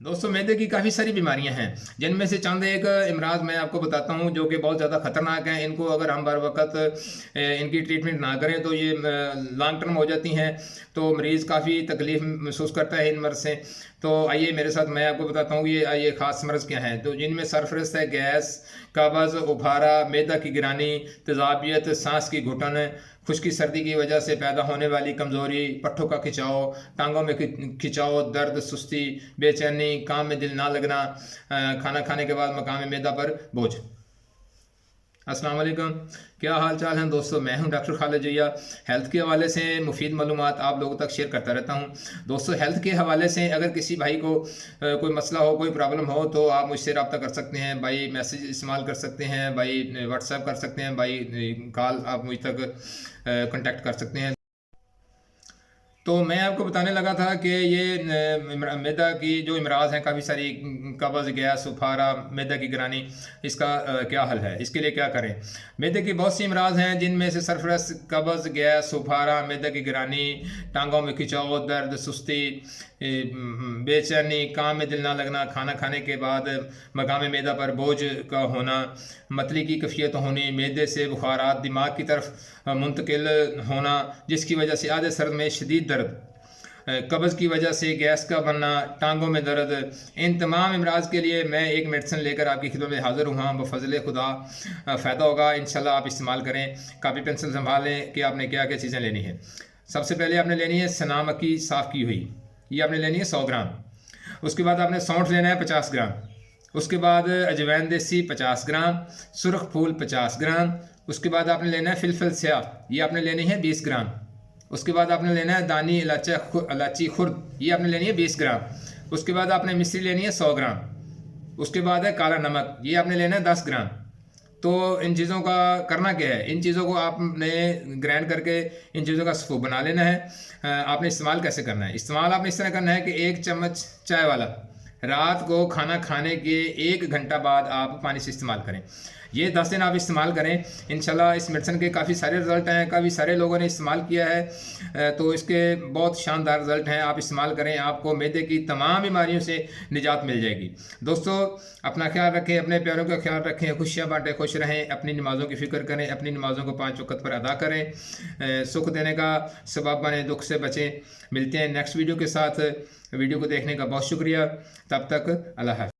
दोस्तों, मैदे की काफ़ी सारी बीमारियां हैं, जिनमें से चंद एक इमराज मैं आपको बताता हूं जो कि बहुत ज़्यादा ख़तरनाक हैं। इनको अगर हम बर वक़्त इनकी ट्रीटमेंट ना करें तो ये लॉन्ग टर्म हो जाती हैं, तो मरीज़ काफ़ी तकलीफ़ महसूस करता है इन मर्ज़ से। तो आइए मेरे साथ, मैं आपको बताता हूँ ये ख़ास मर्ज़ क्या हैं। तो जिनमें सरफ़हरिस्त है गैस, कब्ज़, उभारा, मैदा की गिरानी, तेज़ाबियत, सांस की घुटन, खुश्की सर्दी की वजह से पैदा होने वाली कमज़ोरी, पट्ठों का खिंचाव, टांगों में खिंचाव, दर्द, सुस्ती, बेचैनी, काम में दिल ना लगना, खाना खाने के बाद मकाम मैदा पर बोझ। अस्सलाम वालेकुम, क्या हाल चाल हैं दोस्तों। मैं हूं डॉक्टर खालिद जैया। हेल्थ के हवाले से मुफीद मालूमात आप लोगों तक शेयर करता रहता हूं। दोस्तों, हेल्थ के हवाले से अगर किसी भाई को कोई मसला हो, कोई प्रॉब्लम हो, तो आप मुझसे रब्ता कर सकते हैं। भाई मैसेज इस्तेमाल कर सकते हैं, भाई व्हाट्सएप कर सकते हैं, भाई कॉल आप मुझ तक कॉन्टेक्ट कर सकते हैं। तो मैं आपको बताने लगा था कि ये मैदा की जो इमराज हैं काफ़ी सारी, कब्ज़, गैस, सुफारा, मैदा की गिरानी, इसका क्या हल है, इसके लिए क्या करें। मैदे की बहुत सी इमराज हैं, जिनमें से सरफरस्त कब्ज़, गैस, सुफारा, मैदा की गिरानी, टांगों में खिंचाव, दर्द, सुस्ती, बेचैनी, काम में दिल ना लगना, खाना खाने के बाद मकाम मैदा पर बोझ का होना, मतली की कैफियत होनी, मैदे से बुखारात दिमाग की तरफ मुंतकिल होना, जिसकी वजह से आधे सर में शदीद दर्द, कब्ज़ की वजह से गैस का बनना, टांगों में दर्द। इन तमाम अमराज के लिए मैं एक मेडिसिन लेकर आपकी खिदमत में हाज़िर हुआ हूँ। बफ़ज़ल खुदा फ़ायदा होगा इंशाल्लाह। आप इस्तेमाल करें, कापी पेंसिल संभालें कि आपने क्या क्या चीज़ें लेनी है। सबसे पहले आपने लेनी है सना मक्की साफ़ की हुई, ये आपने लेनी है 100 ग्राम। उसके बाद आपने सौंठ लेना है 50 ग्राम। उसके बाद अजवैन देसी 50 ग्राम, सुरख फूल 50 ग्राम। उसके बाद आपने लेना है फिलफिल स्याह, ये आपने लेनी है 20 ग्राम। उसके बाद आपने लेना है दानी इलायची खुर्द, ये आपने लेनी है 20 ग्राम। उसके बाद आपने मिश्री लेनी है 100 ग्राम। उसके बाद है काला नमक, ये आपने लेना है 10 ग्राम। तो इन चीज़ों का करना क्या है, इन चीज़ों को आपने ग्राइंड करके इन चीज़ों का सूप बना लेना है। आपने इस्तेमाल कैसे करना है, इस्तेमाल आपने इस तरह करना है कि 1 चम्मच चाय वाला रात को खाना खाने के 1 घंटा बाद आप पानी से इस्तेमाल करें। ये 10 दिन आप इस्तेमाल करें, इंशाल्लाह इस मेडिसिन के काफ़ी सारे रिज़ल्ट हैं, काफ़ी सारे लोगों ने इस्तेमाल किया है, तो इसके बहुत शानदार रिज़ल्ट हैं। आप इस्तेमाल करें, आपको मैदे की तमाम बीमारियों से निजात मिल जाएगी। दोस्तों, अपना ख्याल रखें, अपने प्यारों का ख्याल रखें, खुशियाँ बांटें, खुश रहें, अपनी नमाज़ों की फ़िक्र करें, अपनी नमाज़ों को 5 वक़्त पर अदा करें, सुख देने का सबब बने, दुख से बचें। मिलते हैं नेक्स्ट वीडियो के साथ। वीडियो को देखने का बहुत शुक्रिया। तब तक अल्लाह हाफ़िज़।